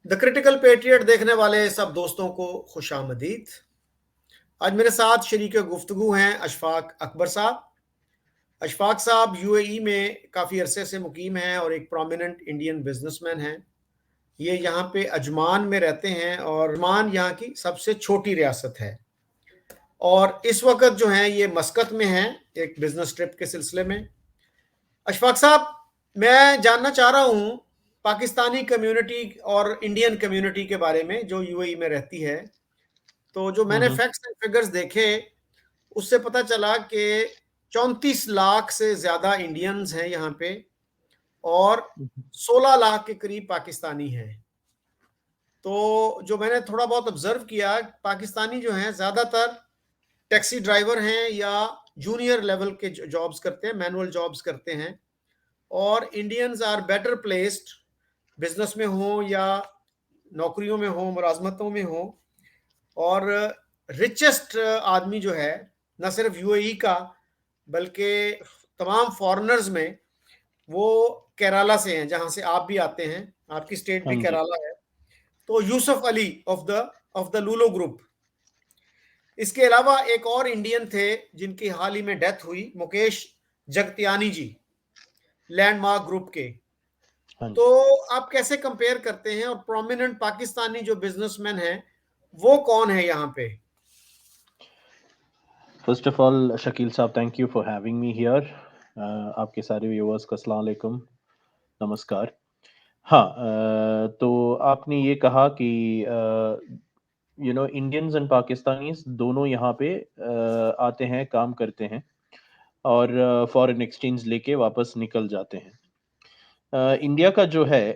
The critical patriot देखने वाले सब दोस्तों को खुशामदीद। आज मेरे साथ शरीक गुफ्तगू हैं अशफाक अकबर साहब। अशफाक साहब यूएई में काफ़ी अरसे से मुकीम हैं और एक प्रोमिनेंट इंडियन बिजनेसमैन हैं। ये यहाँ पे अजमान में रहते हैं और अजमान यहाँ की सबसे छोटी रियासत है और इस वक्त जो है ये मस्कत में हैं एक बिजनेस ट्रिप के सिलसिले में। अशफाक साहब, मैं जानना चाह रहा हूँ पाकिस्तानी कम्युनिटी और इंडियन कम्युनिटी के बारे में जो यूएई में रहती है। तो जो मैंने हम्म। फैक्ट्स एंड फिगर्स देखे उससे पता चला कि 34 लाख से ज़्यादा इंडियंस हैं यहाँ पे और 16 लाख के करीब पाकिस्तानी हैं। तो जो मैंने थोड़ा बहुत ऑब्जर्व किया, पाकिस्तानी जो हैं ज़्यादातर टैक्सी ड्राइवर हैं या जूनियर लेवल के जॉब्स करते हैं, मैनुअल जॉब्स करते हैं। और Indians are better placed, business में हो या नौकरियों में हो, मुलाजमतों में हो। और रिचेस्ट आदमी जो है न सिर्फ यूएई का बल्कि तमाम फॉरेनर्स में, वो केरला से हैं, जहां से आप भी आते हैं। आपकी स्टेट हाँ भी जी। केरला है। तो Yusuf Ali of the Lulu group. इसके अलावा एक और इंडियन थे जिनकी हाल ही में डेथ हुई, मुकेश जगतियानी जी, लैंडमार्क ग्रुप के। हाँ तो जी। आप कैसे कंपेयर करते हैं और प्रोमिनेंट पाकिस्तानी जो बिजनेसमैन हैं वो कौन है यहाँ पे? फर्स्ट ऑफ ऑल शकील साहब, thank you for having me here. आपके सारे व्यूअर्स को अस्सलाम वालेकुम, नमस्कार। हाँ, तो आपने ये कहा कि इंडियंस एंड पाकिस्तानीज दोनों यहाँ पे आते हैं, काम करते हैं और फॉरेन एक्सचेंज लेके वापस निकल जाते हैं। इंडिया का जो है,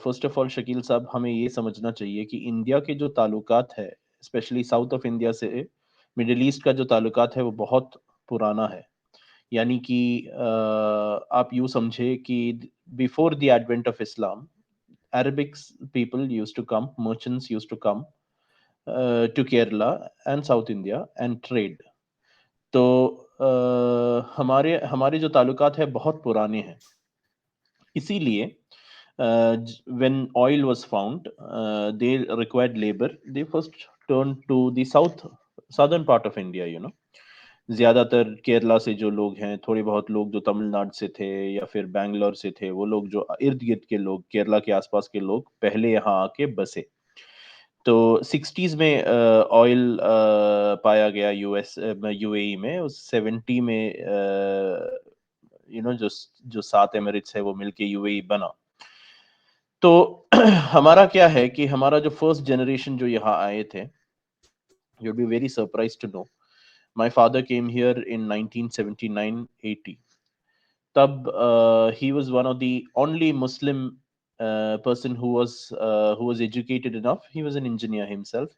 फर्स्ट ऑफ ऑल शकील साहब, हमें ये समझना चाहिए कि इंडिया के जो ताल्लुकात है, स्पेशली साउथ ऑफ इंडिया से मिडिल ईस्ट का जो ताल्लुकात है वो बहुत पुराना है। यानी कि आप यूँ समझे कि before the advent of Islam, Arabic people used to come, merchants used to come to Kerala and South India and trade. तो हमारे हमारे जो ताल्लुकात है बहुत पुराने हैं। इसीलिए when oil was found, they required labor. They first turned to the southern part of India, ज्यादातर केरला से जो लोग हैं, थोड़े बहुत लोग जो तमिलनाडु से थे या फिर बैंगलोर से थे, वो लोग जो इर्द गिर्द के लोग, केरला के आसपास के लोग पहले यहाँ आके बसे। तो 60s में ऑयल पाया गया यूएई में। उस 70 में जो जो 7 एमिरेट्स है वो मिलके यूएई बना। तो हमारा क्या है कि हमारा जो फर्स्ट जनरेशन जो यहाँ आए थे, you'd be very surprised to know, my father came here in 1979-80. Tab he was one of the only Muslim person who was educated enough. He was an engineer himself,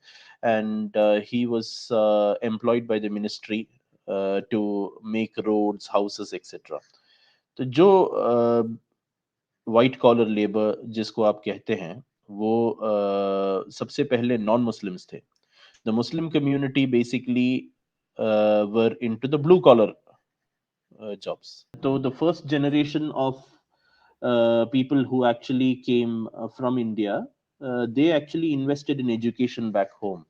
and he was employed by the ministry to make roads, houses, etc. तो जो white collar labour जिसको आप कहते हैं, वो सबसे पहले non Muslims थे। The Muslim community basically were into the blue collar jobs. So the first generation of people who actually came from India, they actually invested in education back home.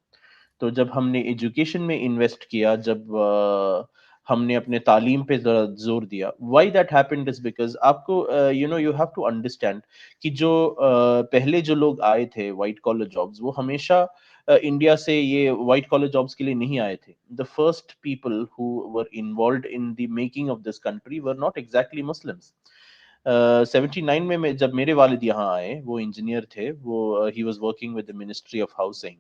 तो जब हमने एजुकेशन में invest किया, जब हमने अपने तालीम पे ज़रा जोर दिया, why that happened is because आपको यू हैव टू अंडरस्टैंड कि जो पहले जो लोग आए थे वाइट कॉलर जॉब्स, वो हमेशा इंडिया से ये वाइट कॉलर जॉब्स के लिए नहीं आए थे। The first people who were involved in the making of this country were not exactly Muslims. 79 में जब मेरे वालिद यहाँ आए, वो इंजीनियर थे, वो he was working with the ministry of housing.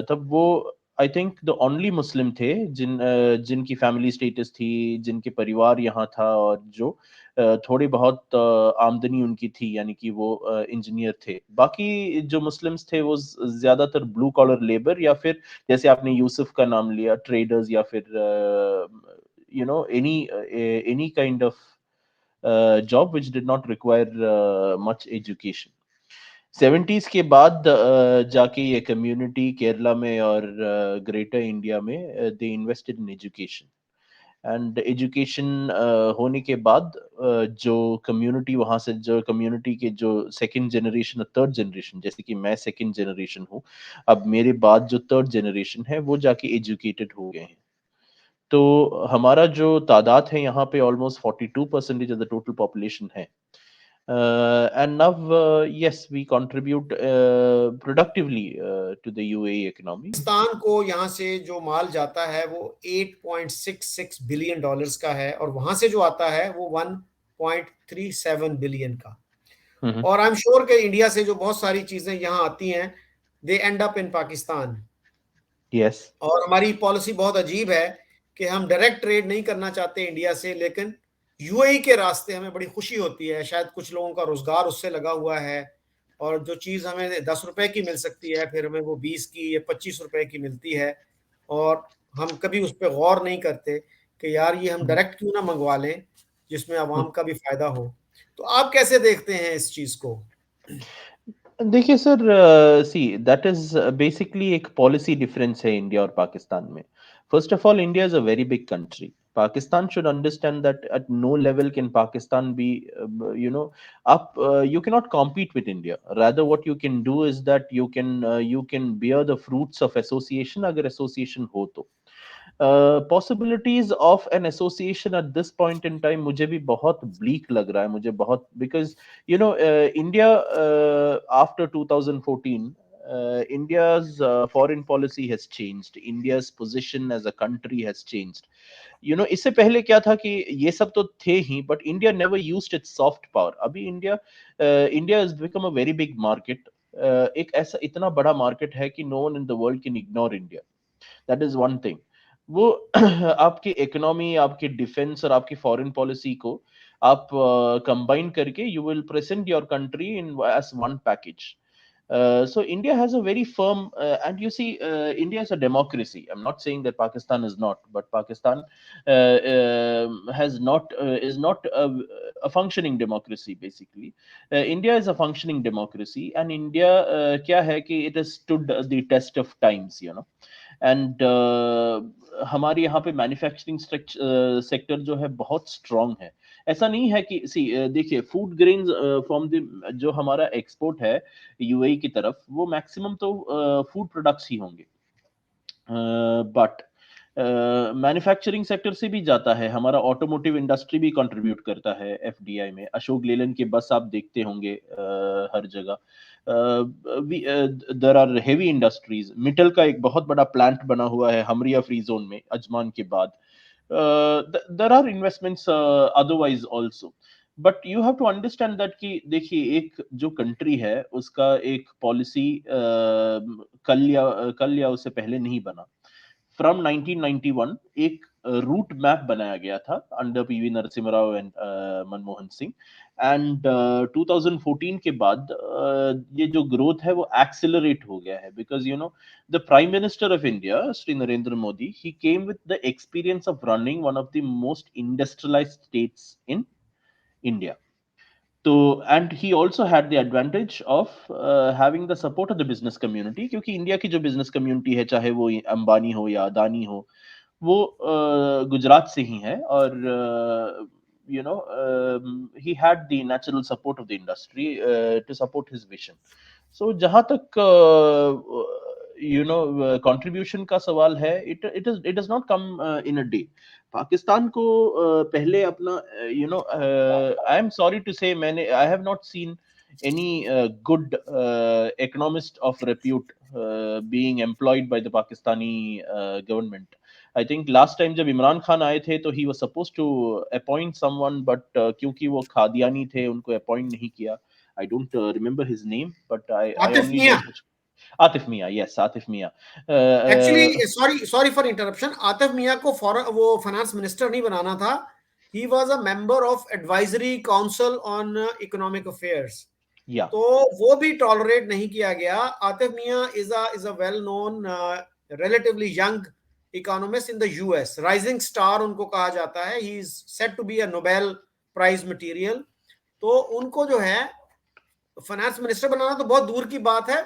तब वो I think the only Muslim थे जिनकी फैमिली स्टेटस थी, जिनके परिवार यहाँ था, और जो थोड़ी बहुत आमदनी उनकी थी, यानी कि वो इंजीनियर थे। बाकी जो मुस्लिम्स थे वो ज्यादातर ब्लू कॉलर लेबर, या फिर जैसे आपने यूसुफ का नाम लिया, ट्रेडर्स, या फिर any kind of job which did not require much education. 70s के बाद जाके ये कम्युनिटी केरला में और ग्रेटर इंडिया में दे invested in education. And education होने के बाद जो कम्युनिटी वहां से, जो कम्युनिटी के जो सेकंड जनरेशन और थर्ड जनरेशन, जैसे कि मैं सेकंड जनरेशन हूँ, अब मेरे बाद जो थर्ड जनरेशन है वो जाके एजुकेटेड हो गए हैं। तो हमारा जो तादाद है यहाँ पे almost 42% of the total population है। And now, yes, we contribute productively to the UAE economy. Pakistan को यहाँ से जो माल जाता है वो 8.66 बिलियन डॉलर्स का है, और वहां से जो आता है वो 1.37 बिलियन का। हम्म। और आई एम श्योर कि इंडिया से जो बहुत सारी चीजें यहाँ आती हैं, they end up in Pakistan. Yes. और हमारी पॉलिसी बहुत अजीब है कि हम डायरेक्ट ट्रेड नहीं करना चाहते इंडिया से, लेकिन यूएई के रास्ते हमें बड़ी खुशी होती है। शायद कुछ लोगों का रोजगार उससे लगा हुआ है, और जो चीज हमें 10 रुपए की मिल सकती है, फिर हमें वो 20 की या 25 रुपए की मिलती है, और हम कभी उस पर गौर नहीं करते कि यार ये हम हम्म। डायरेक्ट क्यों ना मंगवा लें, जिसमें आवाम का भी फायदा हो। तो आप कैसे देखते हैं इस चीज को? देखिए sir, see that is basically एक पॉलिसी डिफरेंस है इंडिया और पाकिस्तान में। First of all, India is a very big country. Pakistan should understand that at no level can Pakistan be, you know, up. You cannot compete with India. Rather, what you can do is that you can bear the fruits of association, अगर association हो तो। Possibilities of an association at this point in time मुझे भी बहुत bleak लग रहा है, मुझे बहुत, because you know India after 2014, India's foreign policy has changed. India's position as a country has changed. इससे पहले क्या था कि ये सब तो थे ही, but India never used its soft power. अभी India has become a very big market. एक ऐसा इतना बड़ा मार्केट है कि no one in the world can ignore India. That is one thing. वो आपकी इकोनॉमी, आपकी डिफेंस और आपकी फॉरेन पॉलिसी को आप कंबाइन करके you will present your country in as one package. So India has a very firm, and you see, India is a democracy. I'm not saying that Pakistan is not, but Pakistan has not is not a functioning democracy. Basically, India is a functioning democracy, and India क्या है कि it has stood the test of times, and हमारे यहाँ पे manufacturing sector जो है बहुत strong है। ऐसा नहीं है कि सी देखिए, फूड ग्रेन्स फ्रॉम द जो हमारा एक्सपोर्ट है यूएई की तरफ, वो मैक्सिमम तो फूड प्रोडक्ट्स ही होंगे, बट मैन्युफैक्चरिंग सेक्टर से भी जाता है। हमारा ऑटोमोटिव इंडस्ट्री भी कंट्रीब्यूट करता है एफडीआई में। अशोक लेलैंड के बस आप देखते होंगे हर जगह। There are heavy industries. Mittal का एक बहुत बड़ा प्लांट बना हुआ है हमरिया फ्री जोन में, अजमान के बाद। There are investments otherwise also, but you have to understand that कि देखिए, एक जो कंट्री है उसका एक पॉलिसी कल या उससे पहले नहीं बना। फ्रॉम 1991 एक रूट मैप बनाया गया था under PV Narasimha Rao and Manmohan Singh, and 2014 के बाद ये जो ग्रोथ है वो एक्सेलरेट हो गया है, because the prime minister of India Shri Narendra Modi, he came with the experience of running one of the most industrialised states in India. तो and he also had the advantage of having the support of the business community, क्योंकि India की जो business community है, चाहे वो अंबानी हो या अदानी हो, वो गुजरात से ही है, और he had the natural support of the industry to support his vision. So जहां तक कंट्रीब्यूशन का सवाल है, it does not come in a day. Pakistan को पहले अपना आई एम सॉरी टू से, I have not seen any good economist of repute being employed by the Pakistani government. I think last time जब इमरान खान आए थे तो he was supposed to appoint someone, but क्योंकि वो खादियानी थे उनको appoint नहीं किया. I don't remember his name, but I Atif only know Mian. Atif Mia. Yes, Atif Mia. Actually sorry sorry for interruption, Atif Mian को वो फाइनेंस मिनिस्टर नहीं बनाना था। He was a member of advisory council on economic affairs. Yeah. तो वो भी टॉलरेट नहीं किया गया। Atif Mian is a well known relatively young economist in the US. Rising star उनको कहा जाता है। He is said to be a Nobel prize material. तो उनको जो है फाइनेंस मिनिस्टर बनाना तो बहुत दूर की बात है।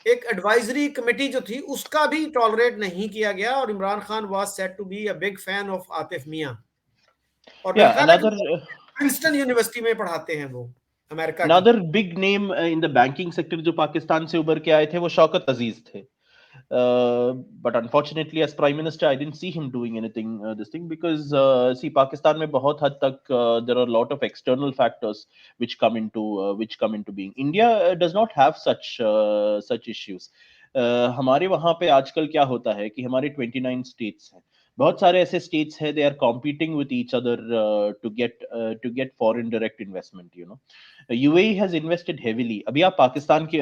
एक एडवाइजरी कमेटी जो थी उसका भी टॉलरेट नहीं किया गया, और Imran Khan was said to be a big fan of Atif Mian, और मेरा Yeah, ख्याल है कि प्रिंसटन यूनिवर्सिटी में पढ़ाते हैं वो, अमेरिका की। another big name in the banking sector जो पाकिस्तान से उभर के आए थे वो शौकत अजीज थे. But unfortunately, as Prime Minister, I didn't see him doing anything this thing because see, Pakistan में बहुत हद तक there are a lot of external factors which come into being. India does not have such issues. हमारे वहाँ पे आजकल क्या होता है कि हमारे 29 states हैं. बहुत सारे ऐसे states हैं, they are competing with each other to get foreign direct investment, you know. UAE has invested heavily. अभी आप पाकिस्तान की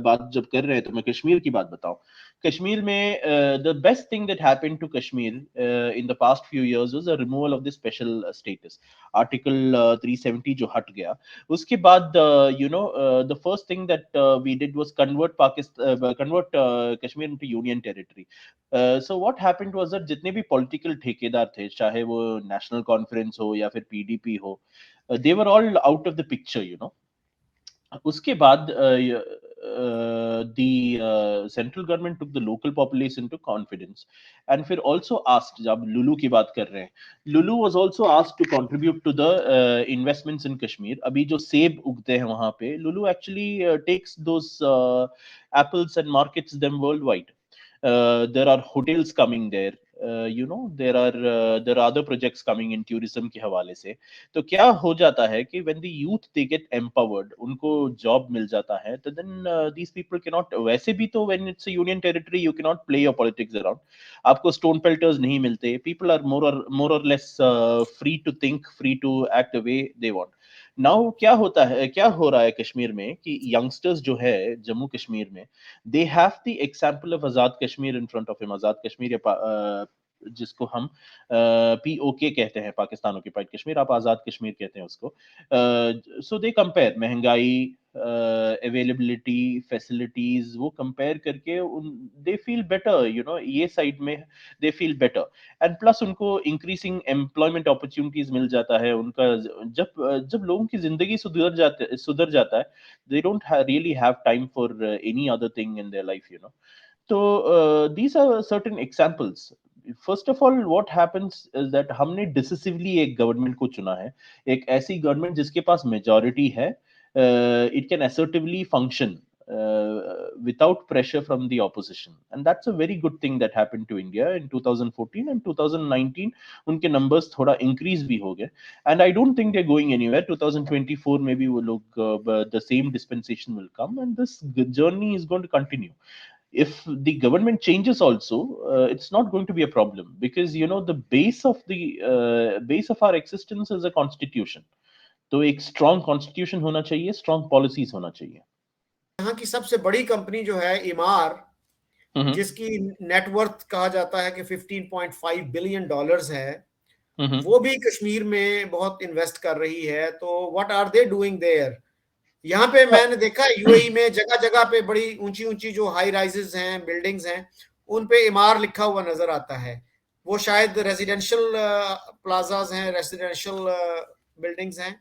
बात जब कर रहे हैं तो मैं कश्मीर की बात बताऊं. कश्मीर में the best thing that happened to Kashmir in the past few years was a removal of the special status. Article 370 जो हट गया, उसके बाद you know the first thing that we did was convert Kashmir into union territory. So what happened was that जितने भी political ठेकेदार थे, चाहे वो नेशनल कॉन्फ्रेंस हो या फिर पीडीपी हो, they were all out of the picture, you know. उसके बाद the central government took the local population into confidence and फिर also asked, जब लुलू की बात कर रहे हैं, Lulu was also asked to contribute to the investments in Kashmir. अभी जो सेब उगते हैं वहां पे, Lulu actually takes those apples and markets them worldwide. There are hotels coming there. You know, there are other projects coming in tourism के हवाले से. तो क्या हो जाता है कि when the youth they get empowered, उनको जॉब मिल जाता है, तो then these people cannot, वैसे भी तो when it's a union territory you cannot play your politics around. आपको stone pelters नहीं मिलते. People are more or less free to think, free to act the way they want. Now क्या होता है, क्या हो रहा है कश्मीर में कि यंगस्टर्स जो है जम्मू कश्मीर में, they have the example of Azad Kashmir in front of him. Azad Kashmir या जिसको हम पीओके कहते हैं, पाकिस्तान ऑक्यूपाइड कश्मीर, आप आजाद कश्मीर कहते हैं उसको. सो दे कंपेयर महंगाई, अवेलेबिलिटी, फैसिलिटीज, वो कंपेयर करके they feel better, you know, ये साइड में they feel better. And plus उनको इंक्रीजिंग एम्प्लॉयमेंट अपॉर्चुनिटीज मिल जाता है. उनका जब लोगों की जिंदगी सुधर जाता है, they don't really have time for any other thing in their life, you know. So these are certain examples. First of all, what happens is that हमने decisively एक गवर्नमेंट को चुना है, एक ऐसी गवर्नमेंट जिसके पास मेजॉरिटी है. It can assertively function without pressure from the opposition, and that's a very good thing that happened to India in 2014 and 2019. उनके numbers थोड़ा increase भी हो गए, and I don't think they're going anywhere. 2024 maybe वो लोग the same dispensation will come, and this journey is going to continue. If the government changes also, it's not going to be a problem, because you know the base of our existence is a constitution. तो एक strong constitution होना चाहिए, strong policies होना चाहिए. यहाँ की सबसे बड़ी कंपनी जो है इमार, हम्म. जिसकी नेटवर्थ कहा जाता है कि 15.5 बिलियन डॉलर्स है, हम्म. वो भी कश्मीर में बहुत इन्वेस्ट कर रही है. तो what are they doing there? यहाँ पे हाँ. मैंने देखा यूएई में जगह जगह पे बड़ी ऊंची ऊंची जो हाई राइजेस हैं, बिल्डिंग्स हैं, उन पे इमार लिखा हुआ नजर आता है. वो शायद रेजिडेंशियल प्लाजाज हैं, रेजिडेंशियल बिल्डिंग्स हैं.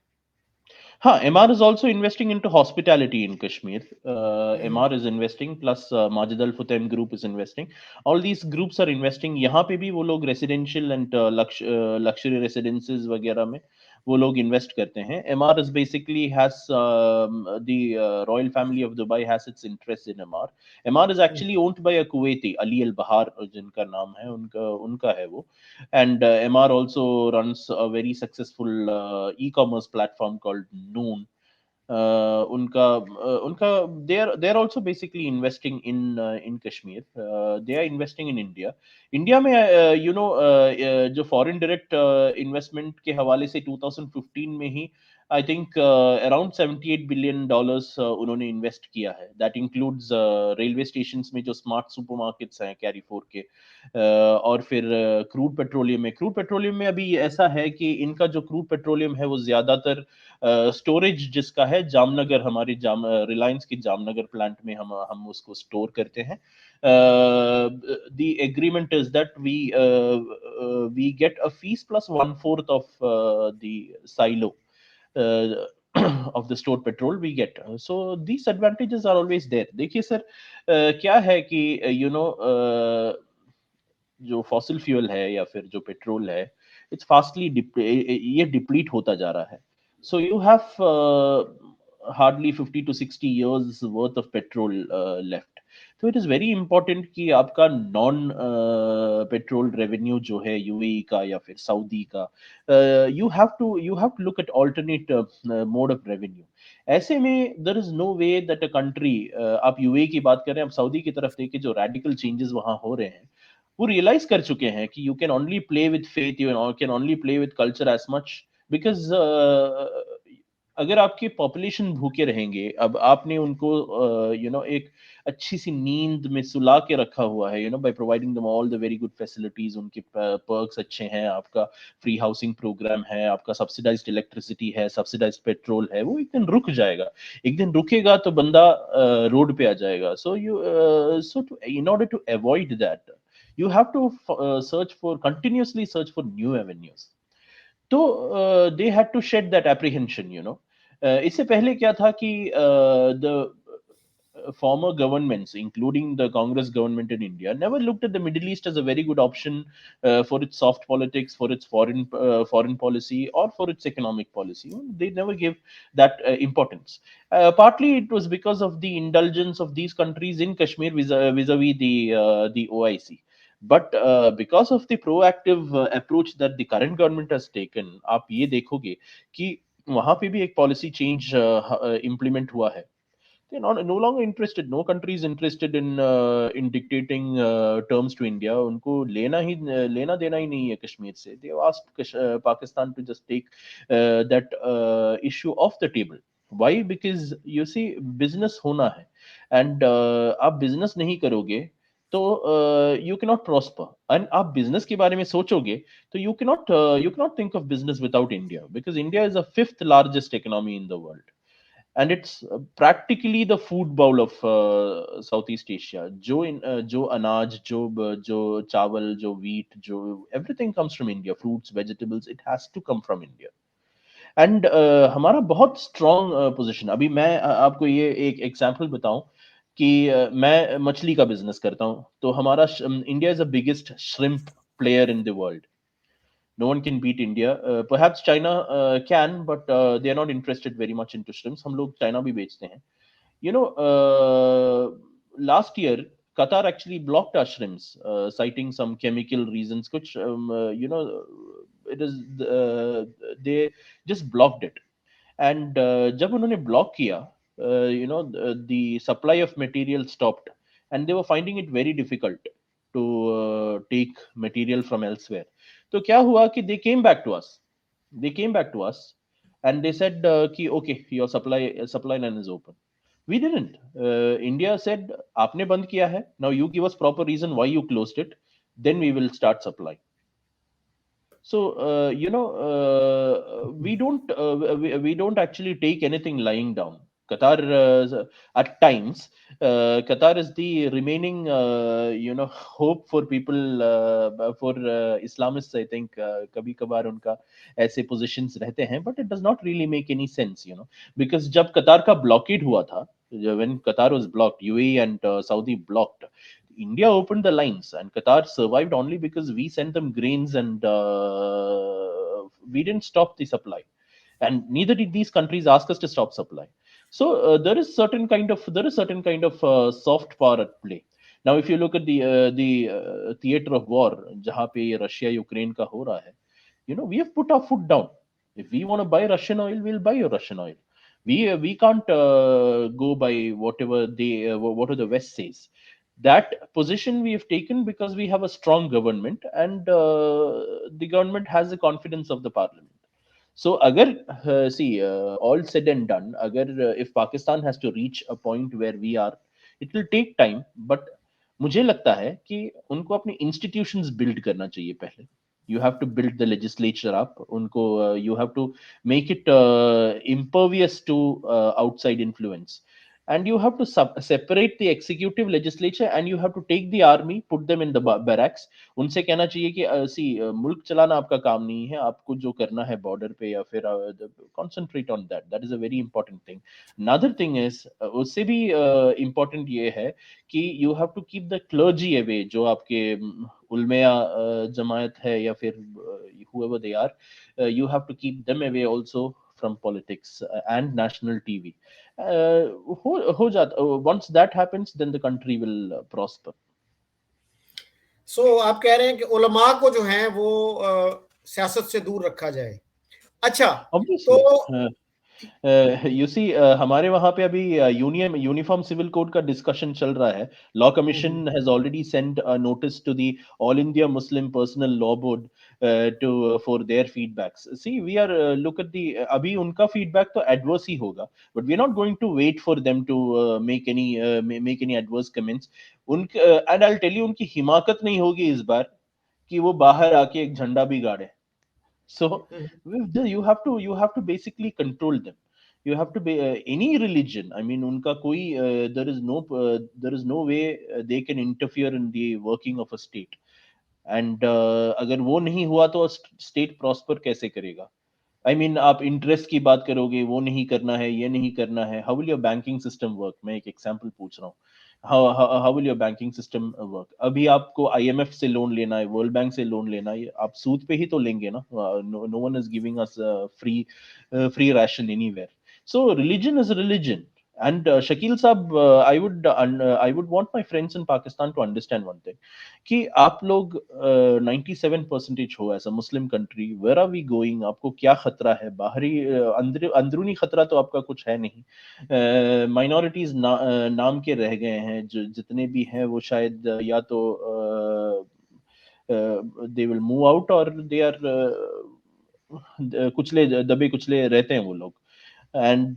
हाँ, MR is also investing into hospitality in Kashmir. Hmm. MR is investing, plus Majid Al Futtaim Group is investing. All these groups are investing. यहाँ पे भी वो लोग residential and luxury residences वगैरह में वो लोग invest करते हैं. MR is basically has the royal family of Dubai has its interest in MR. MR is actually owned by a Kuwaiti, Ali Al Bahar जिनका नाम है, उनका है वो. And MR also runs a very successful e-commerce platform called Noon. उनका they are also basically investing in Kashmir. They are investing in India. India में you know जो foreign direct investment के हवाले से 2015 में ही I think around $78 billion उन्होंने invest किया है. That includes रेलवे स्टेशंस में जो स्मार्ट सुपरमार्केट्स हैं कैरी फोर के, और फिर क्रूड पेट्रोलियम में अभी ऐसा है कि इनका जो क्रूड पेट्रोलियम है वो ज्यादातर स्टोरेज जिसका है जामनगर, हमारी रिलायंस की जामनगर प्लांट में हम उसको स्टोर करते हैं. The agreement is that we get a fees plus 1/4 of the silo. of the stored petrol we get. So these advantages are always there. देखिए सर, क्या है कि जो फॉसिल फ्यूल है या फिर जो पेट्रोल है, इट्स फास्टली ये डिप्लीट होता जा रहा है. So you have hardly 50 to 60 years worth of petrol left. तो इट इज वेरी इंपॉर्टेंट कि आपका नॉन पेट्रोल रेवेन्यू जो है यूएई का या फिर सऊदी का, you have to look at alternate mode of revenue. ऐसे में there is no way that a country, आप यूएई की बात करें, आप सऊदी की तरफ देखिए, जो रेडिकल चेंजेस वहां हो रहे हैं, वो रियलाइज कर चुके हैं कि you can only play with faith, you can only play with culture as much, because अगर आपके पॉपुलेशन भूखे रहेंगे, अब आपने उनको एक अच्छी सी नींद में सुला के रखा हुआ है, by providing them all the very good facilities, उनके पर्क्स अच्छे हैं, आपका फ्री हाउसिंग प्रोग्राम है, आपका सब्सिडाइज्ड इलेक्ट्रिसिटी है, सब्सिडाइज्ड पेट्रोल है, वो एक दिन रुक जाएगा. एक दिन रुकेगा तो बंदा रोड पे आ जाएगा. So in order to avoid that, you have to continuously search for new avenues. तो they had to shed that apprehension. इससे पहले क्या था कि the former governments, including the Congress government in India, never looked at the Middle East as a very good option for its soft politics, for its foreign policy, or for its economic policy. They never gave that importance. Partly it was because of the indulgence of these countries in Kashmir vis-a-vis the OIC. But because of the proactive approach that the current government has taken, आप ये देखोगे कि वहां पे भी एक policy change implement हुआ है. They're not no longer interested. No country is interested in dictating terms to India. उनको लेना देना ही नहीं है कश्मीर से. They have asked Pakistan to just take that issue off the table. Why? Because you see, business होना है, and आप business नहीं करोगे तो you cannot prosper. And आप business के बारे में सोचोगे तो you cannot think of business without India, because India is the fifth largest economy in the world. And it's practically the food bowl of Southeast Asia. जो अनाज, जो चावल, जो wheat, जो everything comes from India. Fruits, vegetables, it has to come from India. And हमारा बहुत strong position. अभी मैं आपको ये एक एग्जांपल बताऊं कि मैं मछली का बिजनेस करता हूं, तो हमारा India is the biggest shrimp player in the world. No one can beat India. Perhaps China can, but they are not interested very much into shrimps. हम लोग चाइना भी बेचते हैं. You know, last year Qatar actually blocked our shrimps, citing some chemical reasons. Which it is they just blocked it. And जब उन्होंने block किया, the supply of material stopped, and they were finding it very difficult to take material from elsewhere. तो क्या हुआ कि they came back to us and they said कि okay, your supply line is open. We didn't. India said आपने बंद किया है, now you give us proper reason why you closed it, then we will start supply. So we don't actually take anything lying down. Qatar, at times, Qatar is the remaining hope for people, for Islamists. I think कभी कभार उनका ऐसे positions रहते हैं, but it does not really make any sense, because जब कतार का blockade हुआ था, when Qatar was blocked, UAE and Saudi blocked, India opened the lines, and Qatar survived only because we sent them grains, and we didn't stop the supply. And neither did these countries ask us to stop supply. So there is certain kind of soft power at play. Now, if you look at the theater of war, जहाँ पे Russia Ukraine का हो रहा है, we have put our foot down. If we want to buy Russian oil, we'll buy your Russian oil. We can't go by whatever the West says. That position we have taken because we have a strong government, and the government has the confidence of the parliament. So agar see, all said and done, agar if Pakistan has to reach a point where we are, it will take time, but मुझे लगता है कि उनको अपने institutions build करना चाहिए पहले. You have to build the legislature up. उनको you have to make it impervious to outside influence. and you have to separate the executive legislature, and you have to take the army, put them in the barracks. उनसे कहना चाहिए कि मुल्क चलाना आपका काम नहीं है, आपको जो करना है बॉर्डर पे या फिर concentrate on that. That is a very important thing. Another thing is उससे भी important ये है कि you have to keep the clergy away, जो आपके उलमिया जमायत है या फिर whoever they are, you have to keep them away also from politics and national TV. हो जाता, once that happens, then the country will prosper. सो आप कह रहे हैं कि उलमा को जो है वो सियासत से दूर रखा जाए। अच्छा, Obviously. तो यू सी हमारे वहां पे अभी यूनिफॉर्म सिविल कोड का डिस्कशन चल रहा है। Law Commission has already send a notice to the All India Muslim Personal Law Board to for their feedbacks. See we are look at the, अभी उनका फीडबैक तो एडवर्स ही होगा, but we are not going to wait for them to make any adverse comments. उनके and I will tell you, उनकी हिमाकत नहीं होगी इस बार कि वो बाहर आके एक झंडा भी गाड़े। So you have to basically control them. You have to be any religion, I mean unka koi there is no way they can interfere in the working of a state. And अगर वो नहीं हुआ तो state prosper कैसे करेगा? I mean आप interest की बात करोगे, वो नहीं करना है, ये नहीं करना है, how will your banking system work? मैं एक एग्जांपल पूछ रहा हूँ, how will your banking system work? अभी आपको आईएमएफ से लोन लेना है, वर्ल्ड बैंक से लोन लेना है, आप सूद पे ही तो लेंगे ना। No one is giving us free ration anywhere. So religion is religion. And Shakil Saab, I would want my friends in Pakistan to understand one thing, कि आप लोग 97% हो as a Muslim country, where are we going? आपको क्या खतरा है? बाहरी अंदरूनी खतरा तो आपका कुछ है नहीं। माइनॉरिटीज नाम के रह गए हैं, जो जितने भी हैं वो शायद या तो दे विल मूव आउट, और दे आर कुचले दबे कुचले रहते हैं वो लोग। And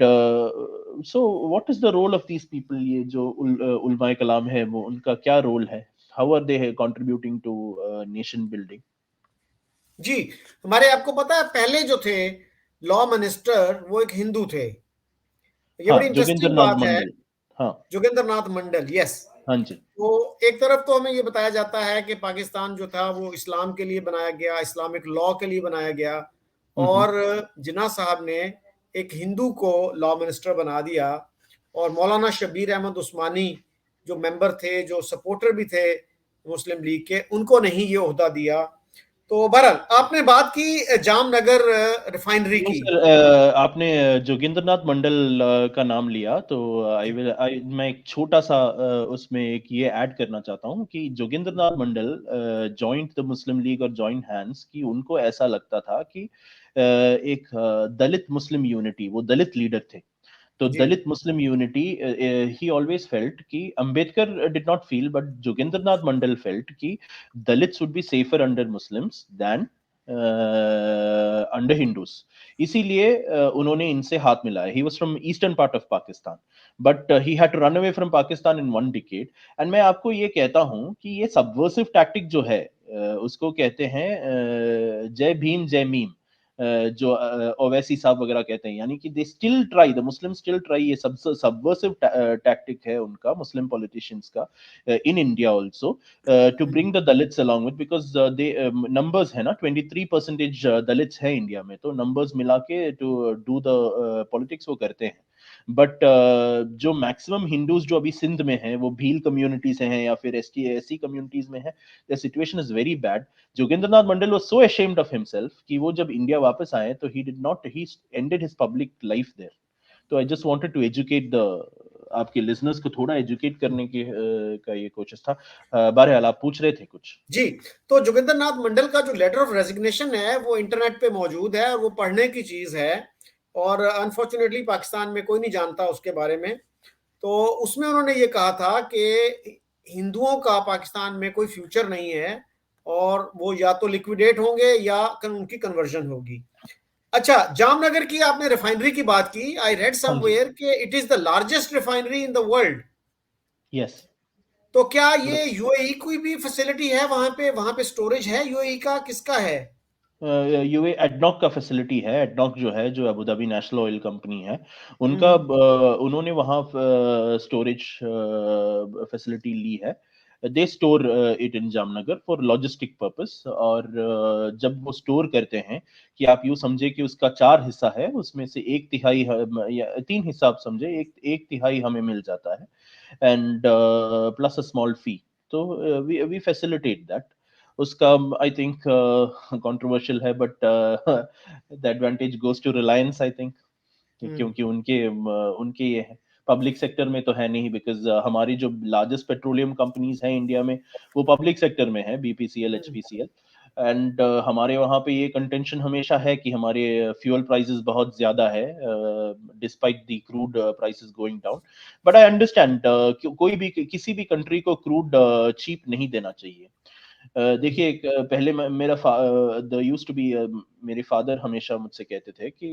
so what is the role of these people? ये जो उलमाए कलाम है, वो उनका क्या रोल है? How are they contributing to nation building? जी, हमारे आपको पता है पहले जो थे लॉ मिनिस्टर वो एक हिंदू थे। ये हाँ, बड़ी इंटरेस्टिंग जोगिंदर नाथ बात है। मंडल। हाँ। जोगिंदर नाथ मंडल, यस। हाँ जी। तो एक तरफ तो हमें ये बताया जाता है कि पाकिस्तान जो था वो इस्लाम के लिए बनाया गया, इस्लामिक लॉ के लिए बनाया गया, हम्म। और जिन्ना साहब ने एक हिंदू को लॉ मिनिस्टर बना दिया, और मौलाना शबीर अहमद उस्मानी जो मेंबर थे, जो सपोर्टर भी थे मुस्लिम लीग के, उनको नहीं ये ओहदा दिया। तो बहरहाल आपने बात की जामनगर रिफाइनरी नहीं की। सर, आपने जोगिंदर नाथ मंडल का नाम लिया, तो मैं एक छोटा सा उसमें एक ये ऐड करना चाहता हूँ कि जोगिंदर नाथ मंडल जॉइंट द मुस्लिम लीग और जॉइंट हैंड्स, कि उनको ऐसा लगता था कि एक दलित मुस्लिम यूनिटी, वो दलित लीडर थे, तो जी। Dalit Muslim unity, he always felt कि Ambedkar did not feel, but Jogendra Nath Mandal felt कि Dalits would be safer under Muslims then under Hindus. इसीलिए उन्होंने इनसे हाथ मिलाया। He was from eastern part of Pakistan, but he had to run away from Pakistan in one decade. And मैं आपको ये कहता हूं कि ये सबवर्सिव टैक्टिक जो है, उसको कहते हैं जय भीम जय मीम, जो ओवैसी साहब वगैरह कहते हैं, यानी कि they still try, the Muslim still try, ये सब सबवर्सिव टैक्टिक है उनका, मुस्लिम पॉलिटिशियंस का, in India also, to bring the Dalits along with, because they numbers है ना, 23% दलित्स है इंडिया में, तो नंबर्स मिला के टू डू द पॉलिटिक्स वो करते हैं। बट जो मैक्सिमम हिंदूज जो अभी सिंध में हैं, वो भील कम्युनिटी से हैं या फिर एससी कम्युनिटीज में है, the situation is very bad. Jogendranath Mandal was so ashamed of himself कि वो जब इंडिया वापस आए तो he ended his public life there. तो I just wanted to educate the आपके लिसनर्स को, थोड़ा एजुकेट करने की का ये कोशिश था। बहरहाल आप पूछ रहे थे कुछ। जी, तो जोगिंदर नाथ मंडल का जो लेटर ऑफ रेजिग्नेशन है वो इंटरनेट पे मौजूद है, और वो पढ़ने की चीज है, और अनफॉर्चुनेटली पाकिस्तान में कोई नहीं जानता उसके बारे में। तो उसमें उन्होंने ये कहा था कि हिंदुओं का पाकिस्तान में कोई फ्यूचर नहीं है, और वो या तो लिक्विडेट होंगे या उनकी कन्वर्जन होगी। अच्छा, जामनगर की आपने रिफाइनरी की बात की। आई रेड हाँ जी। समवेयर कि it is the largest refinery in the world. Yes. तो क्या ये यूएई की भी फैसिलिटी है वहां पे? वहां पे स्टोरेज है यूएई का, किसका है? यूए एडनॉक का फैसिलिटी है। एडनॉक जो है, जो Abu Dhabi national oil company है, उनका हम्म उन्होंने वहाँ स्टोरेज फैसिलिटी ली है। They store it in Jamnagar for logistic purpose. और जब वो स्टोर करते हैं, कि आप यूँ समझे कि उसका 4 हिस्सा है, उसमें से 1/3 या 3 हिस्सा आप समझे, एक 1/3 हमें मिल जाता है, and plus a small fee. तो वी फैसिलिटेट दैट। उसका आई थिंक कंट्रोवर्शियल है, but the advantage goes to Reliance I think, hmm क्योंकि उनके ये है। पब्लिक सेक्टर में तो है नहीं, बिकॉज हमारी जो लार्जेस्ट पेट्रोलियम कंपनीज हैं इंडिया में, वो पब्लिक सेक्टर में है, बीपीसीएल, हम्म एचपीसीएल। एंड हमारे वहाँ पे ये कंटेंशन हमेशा है कि हमारे फ्यूल प्राइसेस बहुत ज्यादा है, despite the crude prices going down. But I understand, कोई भी किसी भी कंट्री को क्रूड चीप नहीं देना चाहिए। देखिए, एक पहले मेरा द यूज्ड टू बी, मेरे फादर हमेशा मुझसे कहते थे कि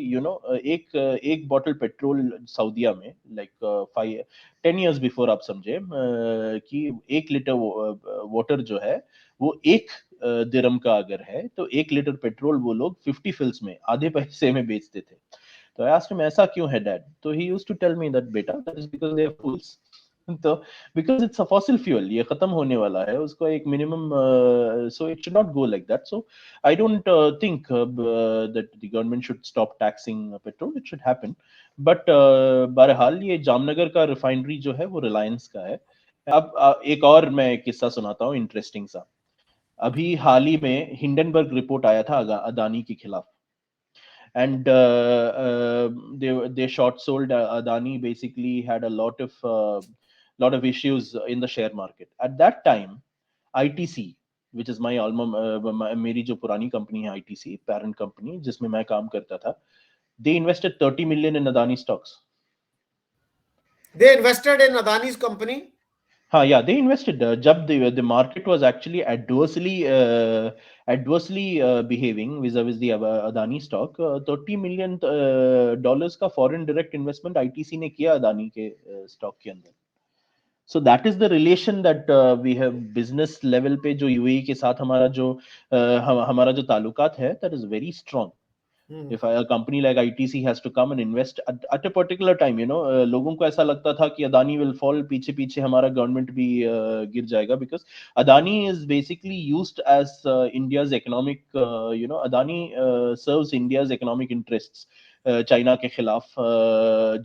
एक बॉटल पेट्रोल सऊदीया में, लाइक 5-10 years बिफोर, आप समझे कि 1 लीटर वाटर जो है, वो 1 दिरहम का अगर है, तो 1 लीटर पेट्रोल वो लोग 50 फिल्स में, आधे पैसे में बेचते थे। तो आई आस्क्ड हिम, ऐसा क्यों है डैड? तो he used to tell me that बेटा, that is because they are fools. तो because it's a fossil fuel, ये खत्म होने वाला है, उसको एक minimum, so it should not go like that. So I don't think that the government should stop taxing petrol, it should happen. But बहरहाल, ये जामनगर का रिफाइनरी जो है, वो रिलायंस का है। अब एक और मैं किस्सा सुनाता हूँ, इंटरेस्टिंग सा। अभी हाल ही में हिंडनबर्ग रिपोर्ट आया था अदानी के खिलाफ, and they short sold. Adani basically had a lot of issues in the share market at that time. ITC, which is my मेरी जो पुरानी कंपनी है, ITC parent company जिसमें मैं काम करता था, they invested 30 million in Adani stocks. They invested in Adani's company. हाँ, yeah, they invested, जब the market was actually adversely behaving vis-a-vis the Adani stock, 30 million dollars का फॉरेन डायरेक्ट इन्वेस्टमेंट आईटीसी ने किया अदानी के स्टॉक के अंदर। So that is the relation that we have business level पे, जो यूएई के साथ हमारा जो ताल्लुकात है, that is very strong. Hmm If a company like ITC has to come and invest at a particular time, लोगों को ऐसा लगता था कि अदानी will fall, पीछे पीछे हमारा गवर्नमेंट भी गिर जाएगा, because Adani is basically used as India's economic, Adani serves India's economic interests, China के खिलाफ,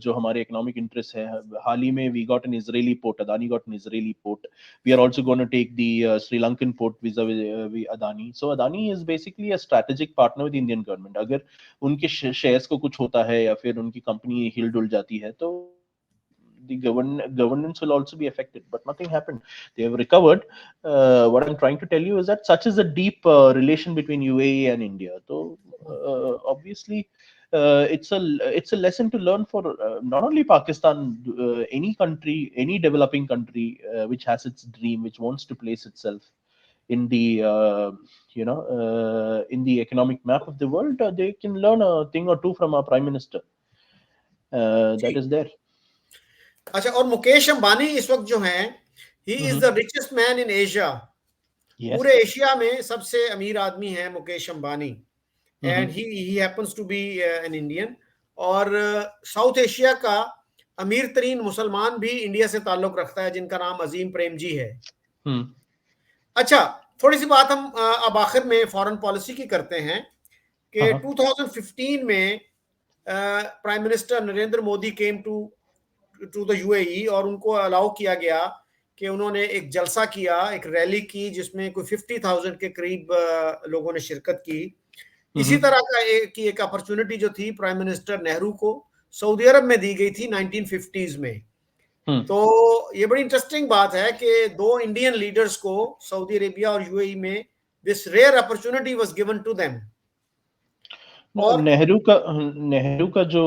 जो हमारे इकोनॉमिक इंटरेस्ट है। हाल ही में we got an Israeli port, Adani got an Israeli port. We are also gonna take the Sri Lankan port vis-a-vis Adani. So Adani is basically a strategic partner with Indian government. अगर उनके शेयर्स को कुछ होता है, या फिर उनकी कंपनी हिल डुल जाती है, तो the governance will also be affected, but nothing happened. They have recovered. What I'm trying to tell you is that such is a deep relation between UAE and India. So obviously, it's a lesson to learn for not only Pakistan, any country, any developing country which has its dream, which wants to place itself in the in the economic map of the world. They can learn a thing or two from our prime minister. That ji. is there. अच्छा, और मुकेश अंबानी इस वक्त जो हैं, he is the Mm-hmm. Richest man in Asia. पूरे Yes. Asia में सबसे अमीर आदमी है Mukesh Ambani. And Mm-hmm. He happens to be an Indian. और साउथ एशिया का अमीर तरीन मुसलमान भी इंडिया से ताल्लुक रखता है, जिनका नाम अजीम प्रेम जी है। Hmm. अच्छा, थोड़ी सी बात हम अब आखिर में फॉरेन पॉलिसी की करते हैं कि Uh-huh. 2015 में prime minister Narendra Modi came to to the UAE, और उनको अलाउ किया गया कि उन्होंने एक जलसा किया, एक रैली की, जिसमें कोई 50,000 के करीब लोगों ने शिरकत की। इसी Mm-hmm. तरह का एक अपॉर्चुनिटी जो थी प्राइम मिनिस्टर नेहरू को सऊदी अरब में दी गई थी 1950s में। Hmm. तो ये बड़ी इंटरेस्टिंग बात है कि दो इंडियन लीडर्स को सऊदी अरेबिया और यूएई में this rare opportunity was given to them. No, और नेहरू का जो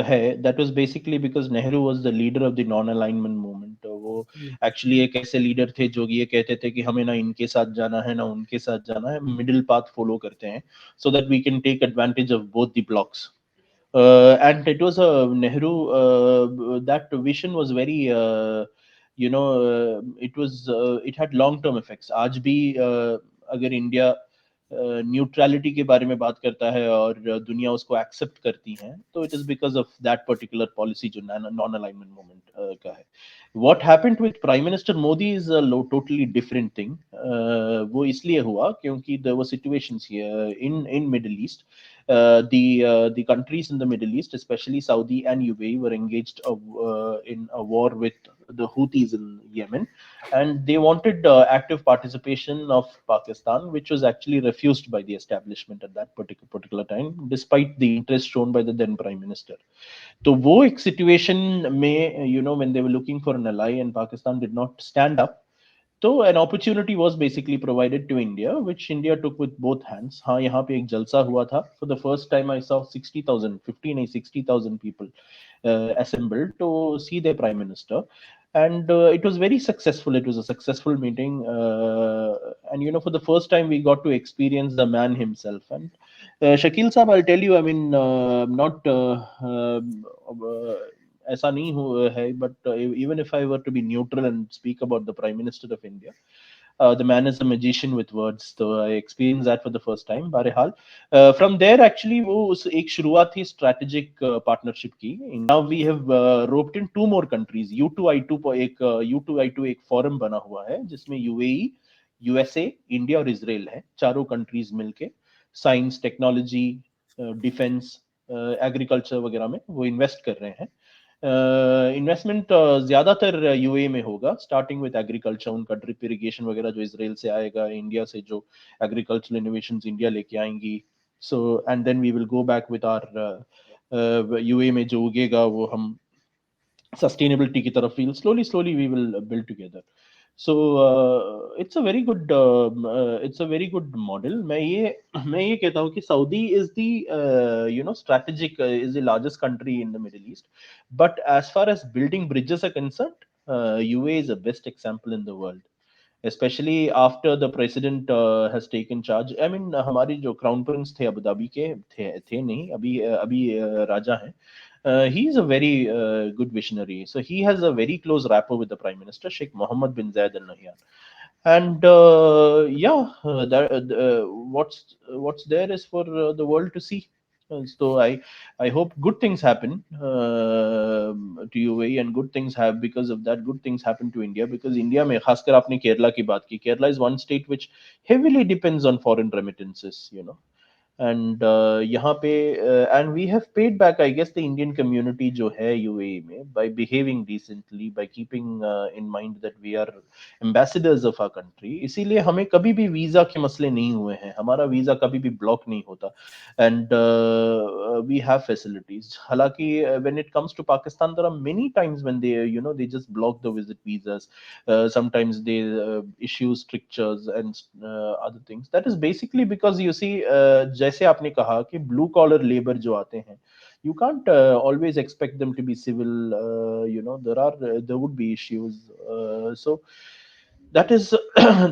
है, that was basically because Nehru was the leader of the non alignment movement. वो एक्चुअली एक ऐसे लीडर थे जो ये कहते थे कि हमें ना इनके साथ जाना है, ना उनके साथ जाना है, मिडिल पाथ फॉलो करते हैं, so that we can take advantage of both the blocks. And it was a Nehru, that vision was very, it had long term effects. आज भी अगर इंडिया न्यूट्रलिटी के बारे में बात करता है और दुनिया उसको एक्सेप्ट करती है, तो it is because of that particular policy जो नॉन अलाइनमेंट मूवमेंट का है. What happened with prime minister Modi is a totally different thing. वो इसलिए हुआ क्योंकि there were situations here in Middle East. The countries in the Middle East, especially Saudi and UAE, were engaged in a war with the Houthis in Yemen, and they wanted active participation of Pakistan, which was actually refused by the establishment at that particular time, despite the interest shown by the then Prime Minister. So, wo ek situation mein, when they were looking for an ally and Pakistan did not stand up, so an opportunity was basically provided to India, which India took with both hands. हाँ, यहाँ पे एक जलसा हुआ था. For the first time, I saw 60,000, 50 नहीं 60,000 people assembled to see their prime minister, and it was very successful. It was a successful meeting, and for the first time, we got to experience the man himself. And Shakil Saab, I'll tell you, I mean, not. ऐसा नहीं है, but even if I were to be neutral and speak about the Prime Minister of India, the man is a magician with words. So I experienced that for the first time. बहरहाल, from there actually वो उस एक शुरुआत थी strategic partnership की. Now we have roped in two more countries. U2I2 एक U2I2 एक forum बना हुआ है जिसमें UAE, USA, इंडिया और इजराइल है. चारों कंट्रीज मिलके साइंस, टेक्नोलॉजी, डिफेंस, एग्रीकल्चर वगैरह में वो इन्वेस्ट कर रहे हैं. इन्वेस्टमेंट ज्यादातर यूए में होगा, स्टार्टिंग विद एग्रीकल्चर. उनका ड्रिप इरिगेशन वगैरह जो इसराइल से आएगा, इंडिया से जो एग्रीकल्चरल इनोवेशंस इंडिया लेके आएंगी. So and then we will go back with our UAE में जो उगेगा वो हम सस्टेनेबिलिटी की तरफ slowly we will build together. So it's a very good model. मैं ये कहता हूँ कि Saudi is the strategic is the largest country in the Middle East, but as far as building bridges are concerned, UAE is the best example in the world, especially after the president has taken charge. I mean, हमारी जो crown prince थे Abu Dhabi के थे नहीं, अभी राजा हैं. He is a very good visionary. So he has a very close rapport with the Prime Minister, Sheikh Mohammed bin Zayed Al Nahyan. And what's there is for the world to see. So I hope good things happen to UAE, and good things have, because of that good things happen to India, because India में खासकर आपने केरला की बात की. Kerala is one state which heavily depends on foreign remittances. And यहाँ पे and we have paid back, I guess, the Indian community जो है UAE में, by behaving decently, by keeping in mind that we are ambassadors of our country. इसीलिए हमें कभी भी visa के मसले नहीं हुए हैं, हमारा वीजा कभी भी ब्लॉक नहीं होता, and we have facilities. हालांकि when it comes to Pakistan, there are many times when they just block the visit visas. Sometimes they issue strictures and other things. That is basically because you see, जैसे आपने कहा कि blue collar labor जो आते हैं, you can't always expect them to be civil. There would be issues. So that is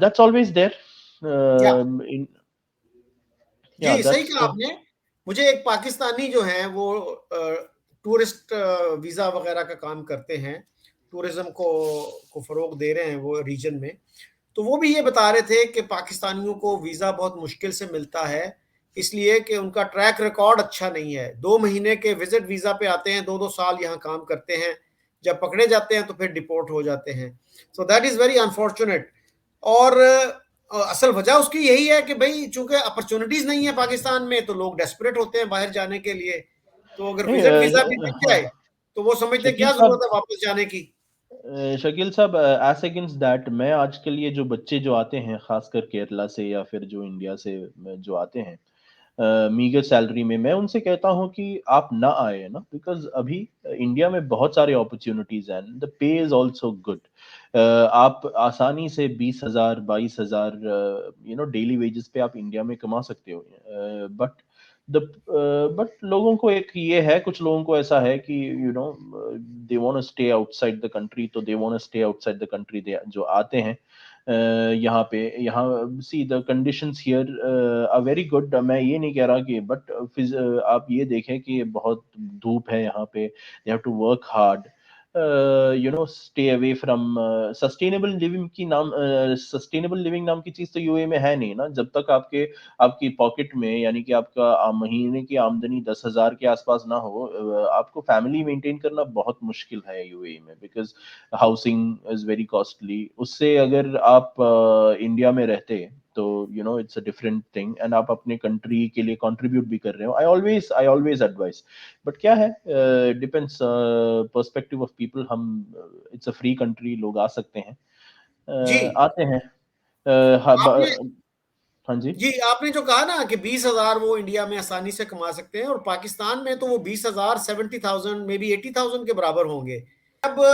that's always there. या In yeah, जी, सही that's कहा आपने. मुझे एक पाकिस्तानी जो हैं वो टूरिस्ट वीज़ा वगैरह का काम करते हैं, टूरिज्म को फ़रोग दे रहे हैं वो रीजन में. तो वो भी ये बता रहे थे कि पाकिस्तानियों को वीज़ा बहुत मुश्किल से मिलता है, इसलिए कि उनका ट्रैक रिकॉर्ड अच्छा नहीं है. 2 महीने के विजिट वीज़ा पे आते हैं, 2-2 साल यहाँ काम करते हैं, जब पकड़े जाते हैं तो फिर डिपोर्ट हो जाते हैं. So that is very unfortunate. और असल वजह उसकी यही है कि भाई चूंकि अपॉर्चुनिटीज नहीं है पाकिस्तान में, तो लोग डेस्परेट होते हैं बाहर जाने के लिए. तो अगर नहीं, विजिट वीजा भी मिल हाँ, जाए तो वो समझते शकील क्या साहब, जरूरत है वापस जाने की. शकील साहब, एज अगेंस्ट दैट, मैं आजकल ये जो बच्चे जो आते हैं खासकर केरला से या फिर जो इंडिया से जो आते हैं मीगर सैलरी में, मैं उनसे कहता हूँ कि आप ना आए ना, बिकॉज अभी इंडिया में बहुत सारे अपॉर्चुनिटीज हैं, the pay is also good. आप आसानी से 20,000 22,000 डेली वेजेस पे आप इंडिया में कमा सकते हो. बट द बट लोगों को एक ये है, कुछ लोगों को ऐसा है कि they want to stay outside the country, तो they want to stay outside the country. जो आते हैं यहाँ see the conditions here are very good. मैं ये नहीं कह रहा कि बट आप ये देखें कि बहुत धूप है यहाँ पे, they have to work hard. Stay away from sustainable living नाम की चीज तो यूए में है नहीं ना। जब तक आपकी पॉकेट में, यानी कि आपका महीने की आमदनी 10,000 के आसपास ना हो, आपको फैमिली मेंटेन करना बहुत मुश्किल है यूएई में, because housing is very costly. उससे अगर आप इंडिया में रहते तो it's a different thing, and आप अपने कंट्री के लिए कंट्रीब्यूट भी कर रहे हो। आई ऑलवेज एडवाइस, बट क्या है, डिपेंड्स पर्सपेक्टिव ऑफ पीपल। हम इट्स अ फ्री कंट्री, लोग आ सकते हैं, जी, आते हैं। अ, हाँ आपने हाँ जी। जी आपने जो कहा ना कि 20,000 वो इंडिया में आसानी से कमा सकते हैं, और पाकिस्तान में तो वो 20,000 70,000 मे बी 80,000 के बराबर होंगे। अब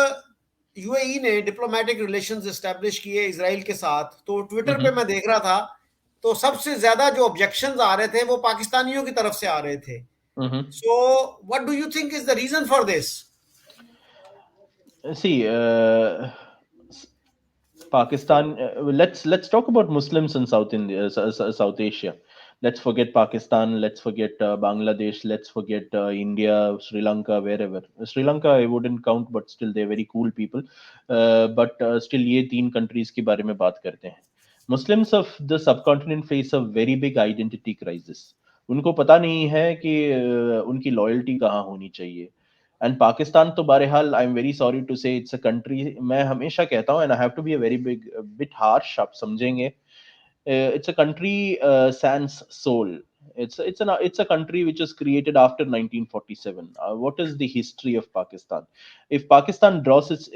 यूएई ने डिप्लोमेटिक रिलेशंस एस्टेब्लिश किए इसराइल के साथ, तो ट्विटर पे हम्म मैं देख रहा था, तो सबसे ज्यादा जो ऑब्जेक्शंस आ रहे थे वो पाकिस्तानियों की तरफ से आ रहे थे। Hmm so what do you think is the reason for this? See, Pakistan. Let's talk about Muslims in South India, South Asia. Let's forget Pakistan. Let's forget Bangladesh. Let's forget India, Sri Lanka, wherever. Sri Lanka I wouldn't count, but still they're very cool people. But still ये तीन countries के बारे में बात करते हैं. Muslims of the subcontinent face a very big identity crisis. उनको पता नहीं है कि उनकी लॉयल्टी कहाँ होनी चाहिए। एंड पाकिस्तान तो बहरहाल, I am very sorry to say, it's a country, मैं हमेशा कहता हूँ, and I have to be a very big bit harsh, आप समझेंगे, it's a country sans soul. It's a country which was created after 1947. What is the history of Pakistan? If Pakistan draws its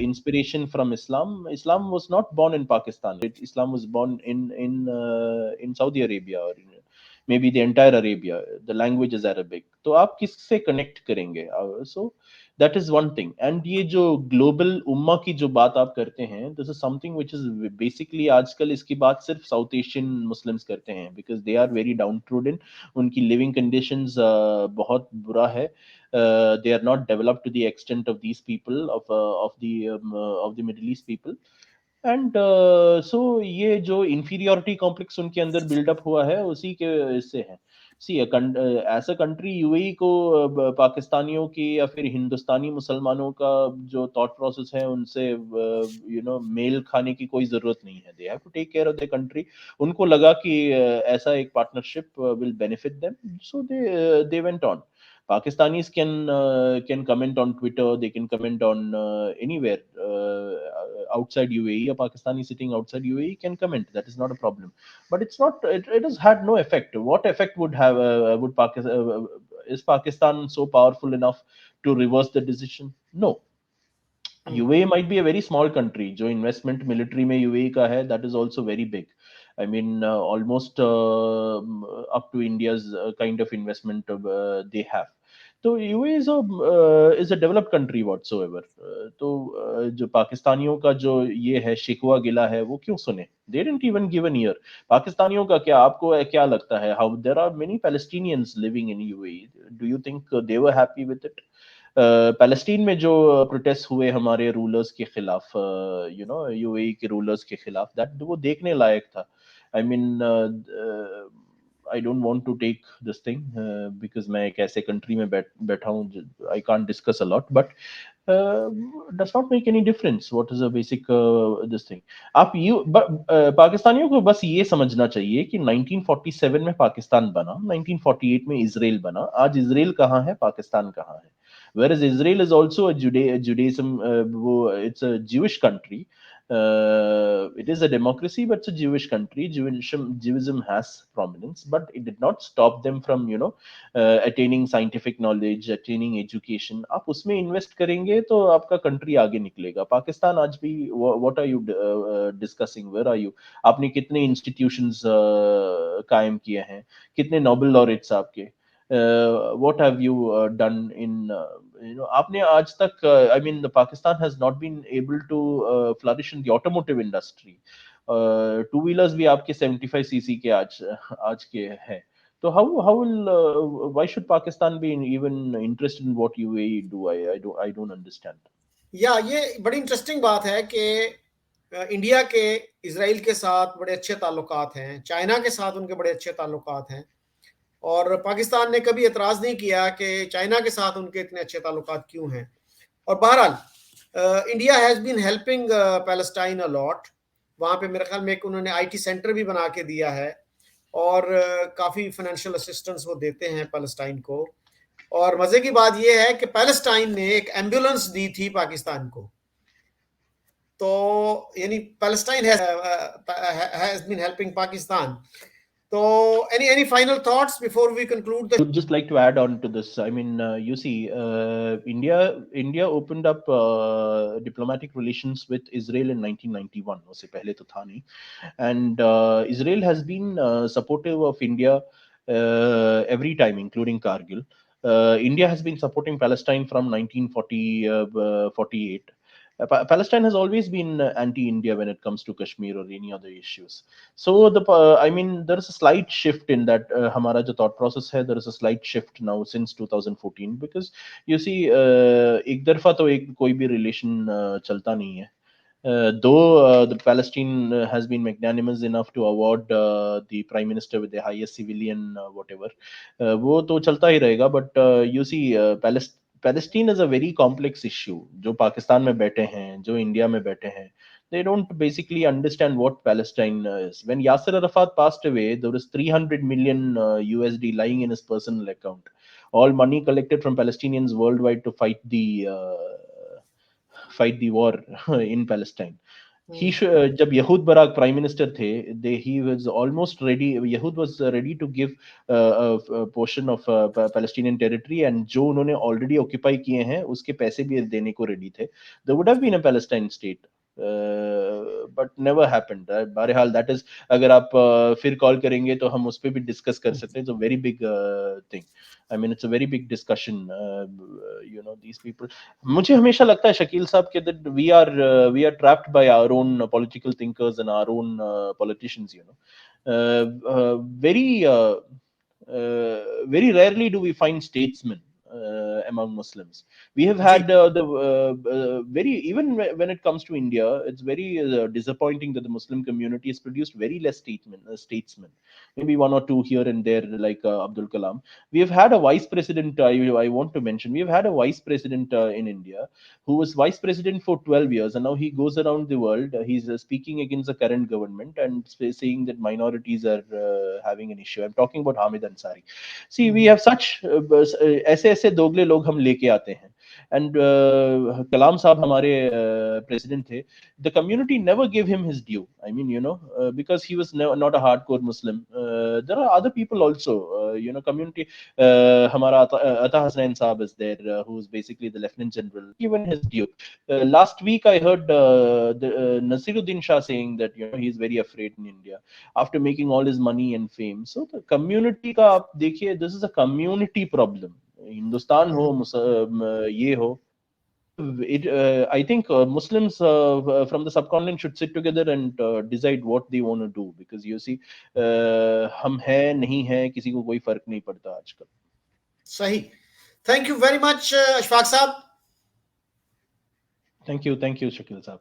inspiration from Islam, Islam was not born in Pakistan. Islam was born in Saudi Arabia, or maybe the entire Arabia. The language is Arabic. तो आप किससे connect करेंगे? So that is one thing. And ये जो global उम्मा की जो बात आप करते हैं, this is something which is basically आजकल इसकी बात सिर्फ साउथ एशियन मुस्लिम्स करते हैं, because they are very downtrodden. उनकी living conditions बहुत बुरा है. They are not developed to the extent of these people, of the Middle East people. And so ये जो इंफीरियोरिटी कॉम्प्लेक्स उनके अंदर बिल्डअप हुआ है, उसी के इससे है। सी एज अ कंट्री यूएई को पाकिस्तानियों की या फिर हिंदुस्तानी मुसलमानों का जो थॉट प्रोसेस है, उनसे मेल खाने की कोई जरूरत नहीं है। They have to take care of the country. उनको लगा कि ऐसा एक partnership will benefit them, so they went on. Pakistanis can comment on Twitter. They can comment on anywhere outside UAE. A Pakistani sitting outside UAE can comment. That is not a problem. But it's not. It has had no effect. What effect would Pakistan? Is Pakistan so powerful enough to reverse the decision? No. UAE might be a very small country. जो investment military में UAE का है, that is also very big. I mean, almost up to India's kind of investment they have. तो UAE is a developed country whatsoever. तो जो पाकिस्तानियों का जो ये है शिकवा गिला है, वो क्यों सुने? They didn't even give an ear. पाकिस्तानियों का क्या, आपको क्या लगता है? How there are many Palestinians living in UAE. Do you think they were happy with it? Palestine में जो प्रोटेस्ट हुए हमारे रूलर्स के खिलाफ, यूएई के रूलर्स के खिलाफ, दैट वो देखने लायक था. I mean, I don't want to take this thing, because मैं एक ऐसे कंट्री में बैठा हूँ, I can't discuss a lot, but does not make any difference. What is a basic this thing. पाकिस्तानियों को बस ये समझना चाहिए कि 1947 में पाकिस्तान बना, 1948 में इसराइल बना. आज इसराइल कहाँ है, पाकिस्तान कहाँ है? Whereas Israel is also a Judaism, it's a Jewish country. It is a democracy, but it's a Jewish country. Judaism has prominence, but it did not stop them from, attaining scientific knowledge, attaining education. आप उसमें invest करेंगे तो आपका country आगे निकलेगा. पाकिस्तान आज भी, what are you discussing? Where are you? आपने कितने institutions कायम किए हैं? कितने Nobel laureates आपके? What have you done in आपने आज तक, I mean, the Pakistan has not been able to flourish in the automotive industry. Two wheelers भी आपके 75 सीसी के आज के हैं. तो how will why should Pakistan be even interested in what UAE do? I don't understand. या ये बड़ी इंटरेस्टिंग बात है कि इंडिया के इसराइल के साथ बड़े अच्छे ताल्लुकात हैं, चाइना के साथ उनके बड़े अच्छे ताल्लुकात हैं, और पाकिस्तान ने कभी एतराज़ नहीं किया कि चाइना के साथ उनके इतने अच्छे ताल्लुकात क्यों हैं। और बहरहाल India has been helping Palestine a lot. वहाँ पे मेरे ख्याल में एक उन्होंने आईटी सेंटर भी बना के दिया है, और काफ़ी फाइनेंशियल असिस्टेंस वो देते हैं पैलेस्टाइन को। और मज़े की बात ये है कि पैलेस्टाइन ने एक एम्बुलेंस दी थी पाकिस्तान को। तो यानी Palestine has been helping Pakistan. So, any final thoughts before we conclude I would just like to add on to this. I mean, you see, India opened up diplomatic relations with Israel in 1991. उससे पहले तो था नहीं. And Israel has been supportive of India every time, including Kargil. India has been supporting Palestine from 1948. Palestine has always been anti-India when it comes to Kashmir or any other issues. So I mean, there is a slight shift in that. हमारा जो thought process है, there is a slight shift now since 2014, because you see, एक तरफा तो एक कोई भी relation चलता नहीं है. Though the Palestine has been magnanimous enough to award the prime minister with the highest civilian whatever, वो तो चलता ही रहेगा. But you see, Palestine is a very complex issue. जो पाकिस्तान में बैठे हैं, जो इंडिया में बैठे हैं, they don't basically understand what Palestine is. When Yasser Arafat passed away, there was 300 million USD lying in his personal account, all money collected from Palestinians worldwide to fight the war in Palestine. He जब यहूद Barack prime minister थे, he was almost ready. यहूद was ready to give a portion of Palestinian territory, and जो उन्होंने already occupy किए हैं उसके पैसे भी देने को ready थे. There would have been a Palestine state, but never happened. बहरहाल that is, अगर आप फिर कॉल करेंगे तो हम उस पर भी डिस्कस कर सकते हैं. It's a very big thing. I mean, it's a very big discussion. These people. मुझे हमेशा लगता है शकील साहब कि that we are trapped by our own political thinkers and our own politicians. Very rarely do we find statesmen among Muslims. We have had very, even when it comes to India, it's very disappointing that the Muslim community has produced very less statesmen. Maybe one or two here and there, like Abdul Kalam. We have had a vice president. I want to mention, we have had a vice president in India who was vice president for 12 years, and now he goes around the world. He's speaking against the current government and saying that minorities are having an issue. I'm talking about Hamid Ansari. See, we have such ऐसे दोगले लोग हम लेके आते हैं. And Kalam साहब हमारे president थे. The community never gave him his due. I mean, because he was not a hardcore Muslim. There are other people also, community. Hamara Ata Hasnain Saab is there, who is basically the Lieutenant General, given his due. Last week, I heard Nasiruddin Shah saying that he is very afraid in India after making all his money and fame. So the community का आप देखिए, this is a community problem. Hindustan हो, ये हो. I think Muslims from the subcontinent should sit together and decide what they want to do, because you see, हम हैं नहीं हैं, किसी को कोई फर्क नहीं पड़ता आजकल. सही. Thank you very much, Ashfaq साहब. Thank you, Shakil साहब.